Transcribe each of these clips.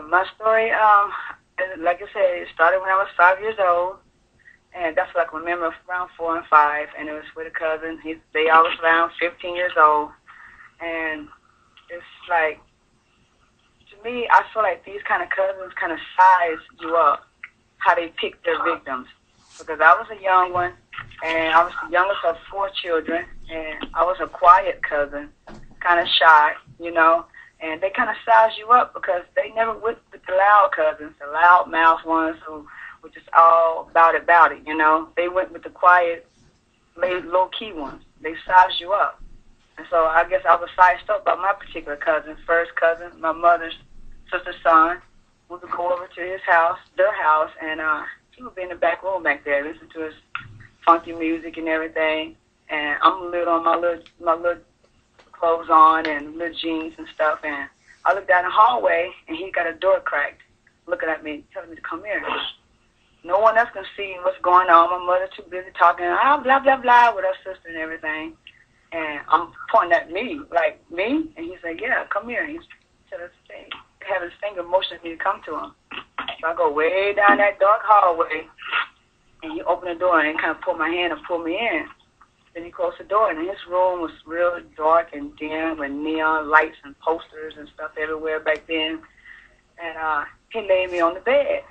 my story, like I said, it started when I was 5 years old. And that's what I can remember, around 4 and 5. And it was with a cousin. They all was around 15 years old. And it's like, to me, I feel like these kind of cousins kind of size you up, how they pick their victims. Because I was a young one, and I was the youngest of 4 children, and I was a quiet cousin, kind of shy, you know. And they kind of size you up because they never went with the loud cousins, the loud mouth ones who were just all about it, you know. They went with the quiet, low-key ones. They sized you up. And so I guess I was sized up by my particular cousin, first cousin, my mother's sister's son. We would go over to his house, their house, and he would be in the back room back there, listen to his funky music and everything. And I'm little on my little clothes on and little jeans and stuff. And I look down the hallway, and he got a door cracked, looking at me, telling me to come here. No one else can see what's going on. My mother's too busy talking, blah, blah, blah, with her sister and everything. And I'm pointing at me, like, me? And he's like, yeah, come here. He's having his finger motioning me to come to him. So I go way down that dark hallway, and he opened the door and kind of pulled my hand and pulled me in. Then he closed the door, and his room was real dark and dim with neon lights and posters and stuff everywhere back then. And he laid me on the bed.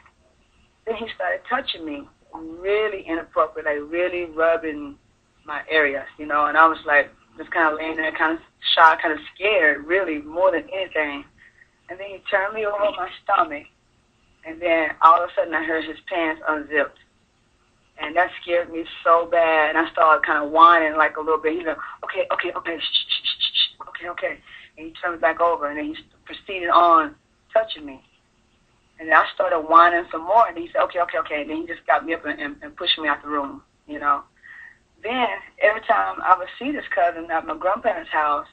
Then he started touching me, really inappropriate, like really rubbing my areas, you know. And I was like, just kind of laying there, kind of shy, kind of scared, really, more than anything. And then he turned me over on my stomach, and then all of a sudden I heard his pants unzipped. And that scared me so bad, and I started kind of whining like a little bit. He's like, okay, shh, okay. And he turned me back over, and then he proceeded on touching me. And then I started whining some more, and he said, okay. And then he just got me up and pushed me out the room, you know. Then every time I would see this cousin at my grandparents' house,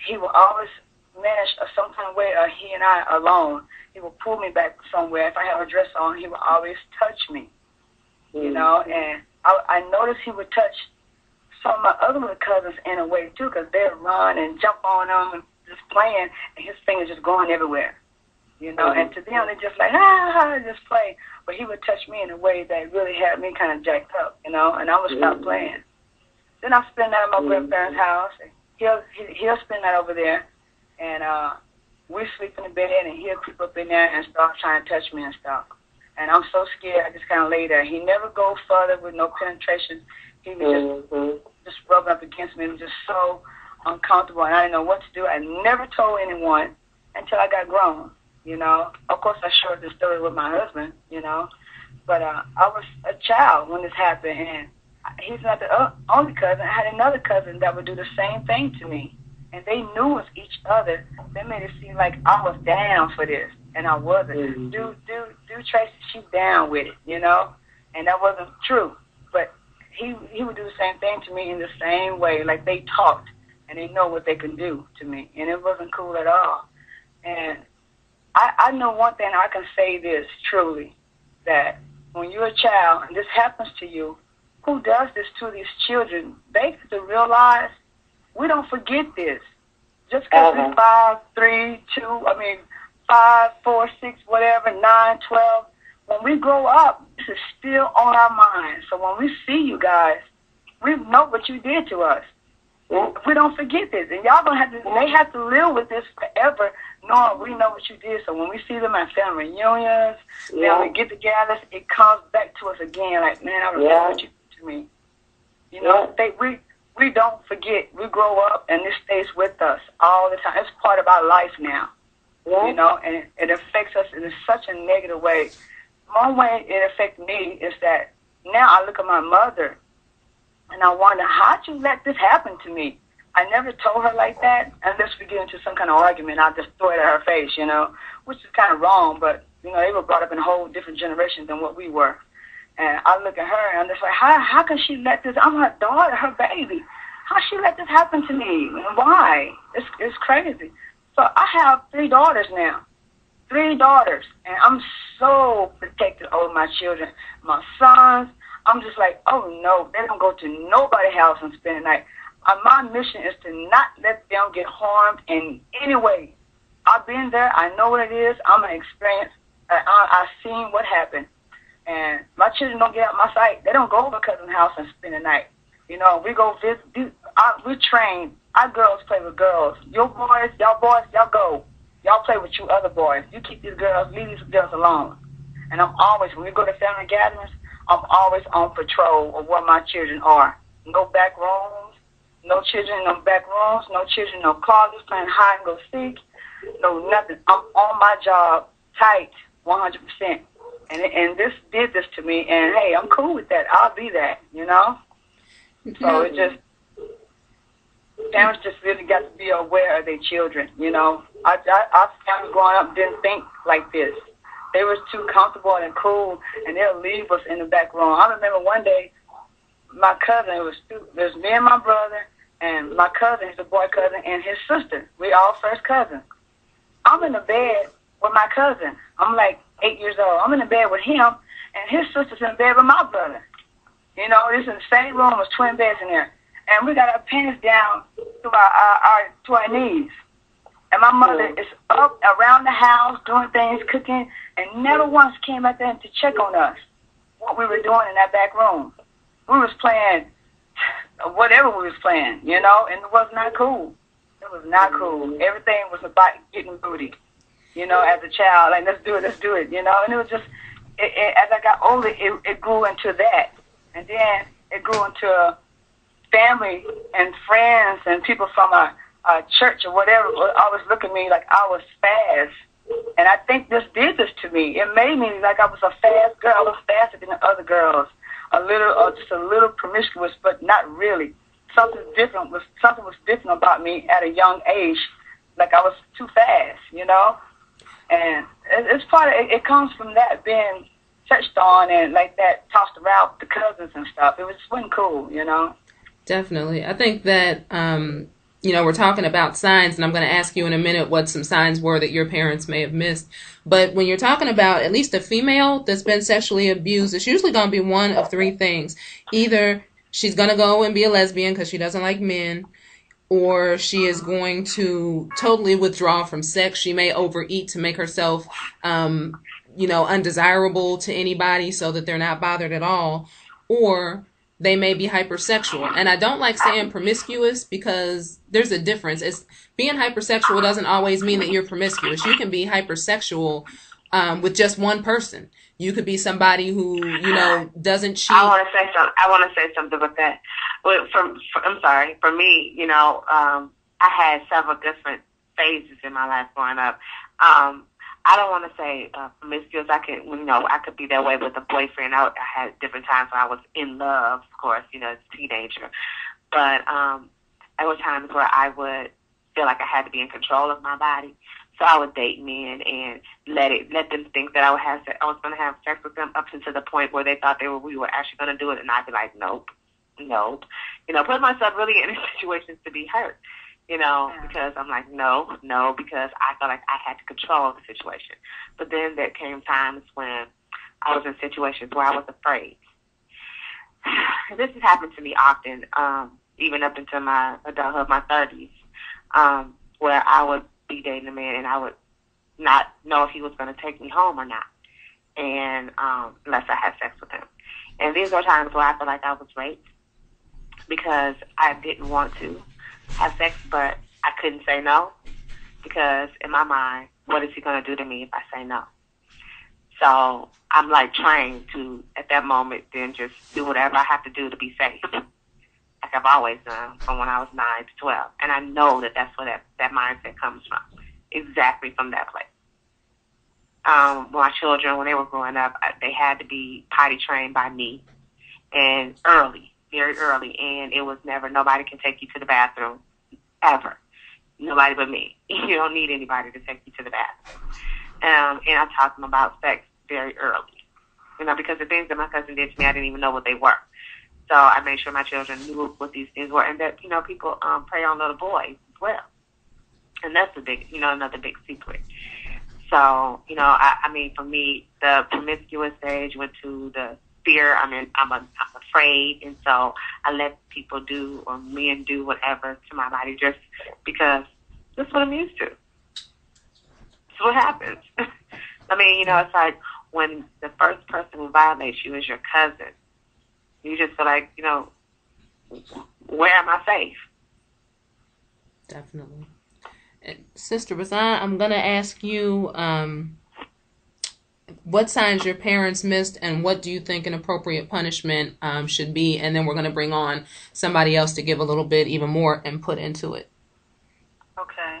he would always manage some kind of way, he and I alone. He would pull me back somewhere. If I had a dress on, he would always touch me, you know. And I noticed he would touch some of my other cousins in a way, too, because they'd run and jump on them and just playing, and his fingers just going everywhere, you know. And to them, they just like, just play. But he would touch me in a way that really had me kind of jacked up, you know, and I would stop playing. Then I spend that at my grandparents' house. And he'll spend that over there. And we sleep in the bed, and he'll creep up in there and start trying to touch me and stuff. And I'm so scared, I just kind of lay there. He never go further with no penetration. He was just rubbing up against me. It was just so uncomfortable, and I didn't know what to do. I never told anyone until I got grown, you know. Of course, I shared the story with my husband, you know. But I was a child when this happened, and he's not the only cousin. I had another cousin that would do the same thing to me. And they knew us each other. They made it seem like I was down for this, and I wasn't. Dude, Tracy, she's down with it, you know? And that wasn't true. But he would do the same thing to me in the same way. Like, they talked, and they know what they can do to me. And it wasn't cool at all. And I know one thing, I can say this truly, that when you're a child, and this happens to you, who does this to these children, they have to realize we don't forget this. Just because we're 5, 3, 2, 5, 4, 6, whatever, 9, 12. When we grow up, this is still on our minds. So when we see you guys, we know what you did to us. We don't forget this. And y'all they have to live with this forever, knowing we know what you did. So when we see them at family reunions, when we get together, it comes back to us again. Like, man, I remember what you did to me. You know, we don't forget. We grow up, and this stays with us all the time. It's part of our life now, you know, and it affects us in such a negative way. One way it affects me is that now I look at my mother, and I wonder, how'd you let this happen to me? I never told her like that, unless we get into some kind of argument. I'll just throw it at her face, you know, which is kind of wrong, but, you know, they were brought up in a whole different generation than what we were. And I look at her, and I'm just like, how can she let this? I'm her daughter, her baby. How she let this happen to me? And why? It's crazy. So I have 3 daughters now. 3 daughters. And I'm so protected over my children. My sons, I'm just like, oh, no, they don't go to nobody's house and spend the night. My mission is to not let them get harmed in any way. I've been there. I know what it is. I'm an experienced. I've seen what happened. And my children don't get out my sight. They don't go over cousin's house and spend the night. You know, we go visit. We train. Our girls play with girls. Your boys, y'all go. Y'all play with you other boys. You keep these girls, leave these girls alone. And I'm always, when we go to family gatherings, I'm always on patrol of where my children are. No back rooms, no children in no back rooms, no children in no closets playing hide and go seek, no nothing. I'm on my job, tight, 100%. And this did this to me, and hey, I'm cool with that. I'll be that, you know? So it just, parents just really got to be aware of their children, you know? Our family growing up didn't think like this. They was too comfortable and cool, and they'll leave us in the back room. I remember one day, my cousin, it was me and my brother, and my cousin, he's a boy cousin, and his sister. We all first cousins. I'm in the bed with my cousin. I'm like 8 years old. I'm in the bed with him, and his sister's in bed with my brother. You know, this in the same room, there's twin beds in there. And we got our pants down to our knees. And my mother is up around the house doing things, cooking, and never once came out there to check on us, what we were doing in that back room. We was playing whatever we was playing, you know, and it was not cool. It was not cool. Everything was about getting booty, you know, as a child. Like, let's do it, you know. And it was just, as I got older, it grew into that. And then it grew into family and friends and people from a church or whatever always look at me like I was fast. And I think this did this to me. It made me like I was a fast girl. I was faster than the other girls. Just a little promiscuous, but not really. Something was different about me at a young age. Like I was too fast, you know? And it's it comes from that being touched on and like that tossed around with the cousins and stuff. It just wasn't cool, you know? Definitely. I think that, you know, we're talking about signs, and I'm going to ask you in a minute what some signs were that your parents may have missed. But when you're talking about at least a female that's been sexually abused, it's usually going to be one of three things. Either she's going to go and be a lesbian because she doesn't like men, or she is going to totally withdraw from sex. She may overeat to make herself, you know, undesirable to anybody so that they're not bothered at all, or they may be hypersexual. And I don't like saying promiscuous because there's a difference. Being hypersexual doesn't always mean that you're promiscuous. You can be hypersexual with just one person. You could be somebody who, you know, doesn't cheat. I want to say something with that. I'm sorry. For me, you know, I had several different phases in my life growing up. I don't want to say promiscuous. I could be that way with a boyfriend. I had different times when I was in love, of course, you know, as a teenager. But there were times where I would feel like I had to be in control of my body. So I would date men and let them think that I was going to have sex with them up to the point where they thought we were actually going to do it, and I'd be like, nope. You know, put myself really in situations to be hurt. You know, because I'm like, no, because I felt like I had to control the situation. But then there came times when I was in situations where I was afraid. This has happened to me often, even up into my adulthood, my 30s, where I would be dating a man and I would not know if he was going to take me home or not, and unless I had sex with him. And these are times where I felt like I was raped because I didn't want to have sex, but I couldn't say no because in my mind, what is he going to do to me if I say no? So I'm like trained to, at that moment, then just do whatever I have to do to be safe, like I've always done from when I was 9 to 12. And I know that that's where that mindset comes from, exactly from that place. My children, when they were growing up, they had to be potty trained by me, and very early, and it was never, nobody can take you to the bathroom, ever. Nobody but me. You don't need anybody to take you to the bathroom. And I taught them about sex very early, you know, because the things that my cousin did to me, I didn't even know what they were. So I made sure my children knew what these things were, and that, you know, people prey on little boys as well. And that's another big secret. So, you know, I mean, for me, the promiscuous stage went to the fear. I mean, I'm afraid, and so I let people do, or men do, whatever to my body just because that's what I'm used to. what happens. I mean, you know, it's like when the first person who violates you is your cousin. You just feel like, you know, where am I safe? Definitely. Sister Bazan, I'm going to ask you what signs your parents missed and what do you think an appropriate punishment should be? And then we're going to bring on somebody else to give a little bit even more input into it. Okay.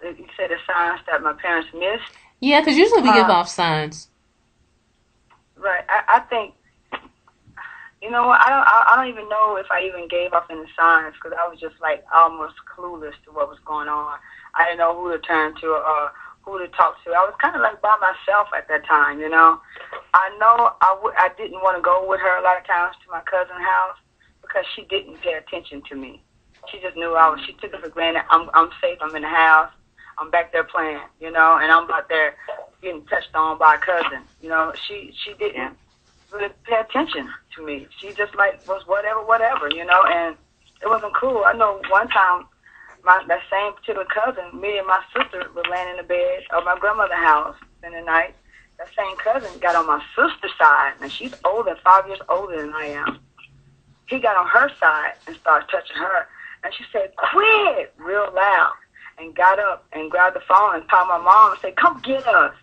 You said the signs that my parents missed? Yeah, because usually we give off signs. Right. I think, you know what, I don't even know if I even gave off any signs because I was just like almost clueless to what was going on. I didn't know who to turn to or who to talk to. I was kind of like by myself at that time, you know. I know I didn't want to go with her a lot of times to my cousin's house because she didn't pay attention to me. She just knew she took it for granted. I'm safe, I'm in the house, I'm back there playing, you know, and I'm out there getting touched on by a cousin. You know, she didn't really pay attention to me. She just like was whatever, you know, and it wasn't cool. I know one time that same particular cousin, me and my sister were laying in the bed of my grandmother's house in the night. That same cousin got on my sister's side, and she's older, 5 years older than I am. He got on her side and started touching her, and she said, "Quit!" real loud, and got up and grabbed the phone and called my mom and said, "Come get us,"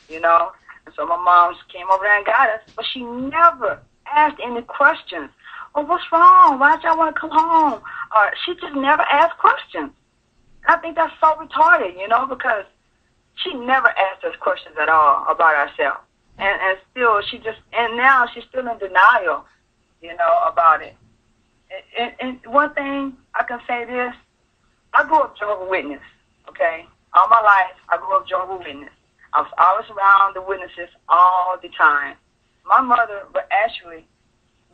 you know. And so my mom came over there and got us, but she never asked any questions. "Oh, what's wrong? Why don't y'all want to come home?" Or she just never asked questions. I think that's so retarded, you know, because she never asked us questions at all about herself. And still, now she's still in denial, you know, about it. And one thing I can say this, I grew up Jehovah's Witness, okay? All my life, I grew up Jehovah's Witness. I was always around the witnesses all the time. My mother would actually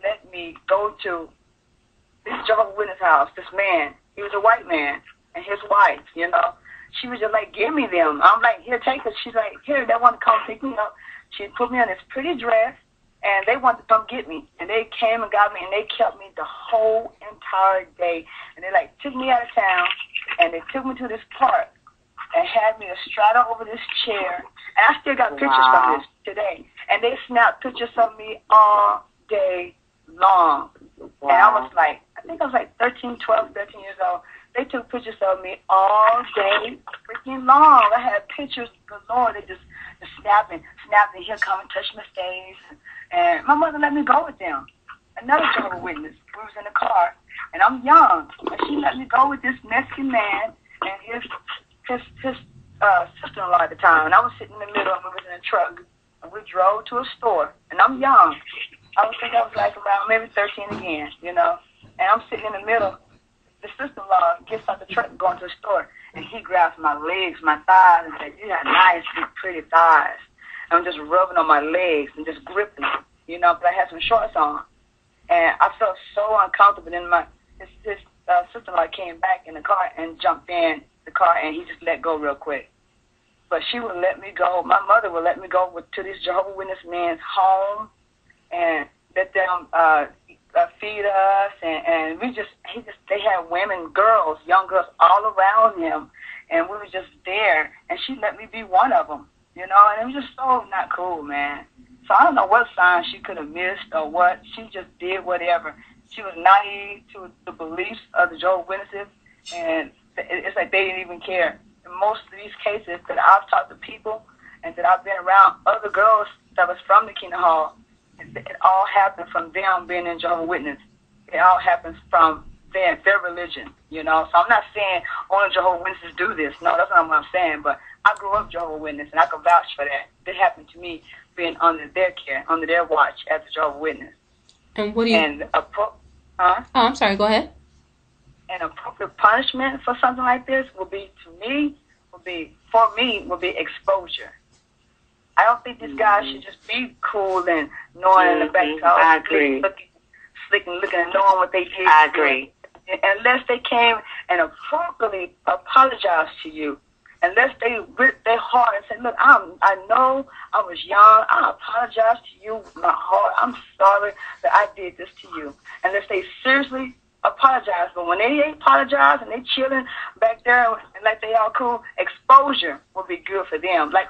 let me go to this Jehovah's Witness house, this man. He was a white man, and his wife, you know. She was just like, "Give me them." I'm like, "Here, take it." She's like, "Here, they want to come pick me up." She put me on this pretty dress, and they wanted to come get me. And they came and got me, and they kept me the whole entire day. And they, like, took me out of town, and they took me to this park and had me to straddle over this chair. And I still got pictures from this today. And they snapped pictures of me all day long. Wow. And I was like, I think I was like 13 years old. They took pictures of me all day freaking long. I had pictures galore. They just snapping. Here, come and touch my face. And my mother let me go with them. Another Jehovah's Witness. We was in the car, and I'm young. And she let me go with this Mexican man and his sister-in-law at the time. And I was sitting in the middle, and we was in a truck. And we drove to a store. And I'm young. I was like around maybe 13 again, you know. And I'm sitting in the middle. The sister-in-law gets out the truck and going to the store. And he grabs my legs, my thighs, and says, "You got nice, big, pretty thighs." And I'm just rubbing on my legs and just gripping them, you know, but I had some shorts on. And I felt so uncomfortable. Then his sister-in-law came back in the car and jumped in the car, and he just let go real quick. But she would let me go. My mother would let me go to this Jehovah's Witness man's home and let them feed us, and they had women, girls, young girls all around him, and we were just there, and she let me be one of them, you know, and it was just so not cool, man. So I don't know what sign she could have missed or what. She just did whatever. She was naive to the beliefs of the Jehovah's Witnesses, and it's like they didn't even care. In most of these cases that I've talked to people and that I've been around other girls that was from the Kingdom Hall, it all happened from them being in Jehovah's Witness. It all happens from their religion, you know. So I'm not saying only Jehovah's Witnesses do this. No, that's not what I'm saying. But I grew up Jehovah's Witness, and I can vouch for that. It happened to me being under their care, under their watch as a Jehovah's Witness. And what do you... Oh, I'm sorry. Go ahead. An appropriate punishment for something like this would be exposure. I don't think these guys should just be cool and knowing in the back. I agree. Looking and knowing what they did. I agree. Unless they came and appropriately apologized to you. Unless they ripped their heart and said, "Look, I know I was young. I apologize to you with my heart. I'm sorry that I did this to you." Unless they seriously apologize. But when they apologize and they chilling back there and like they all cool, exposure will be good for them. Like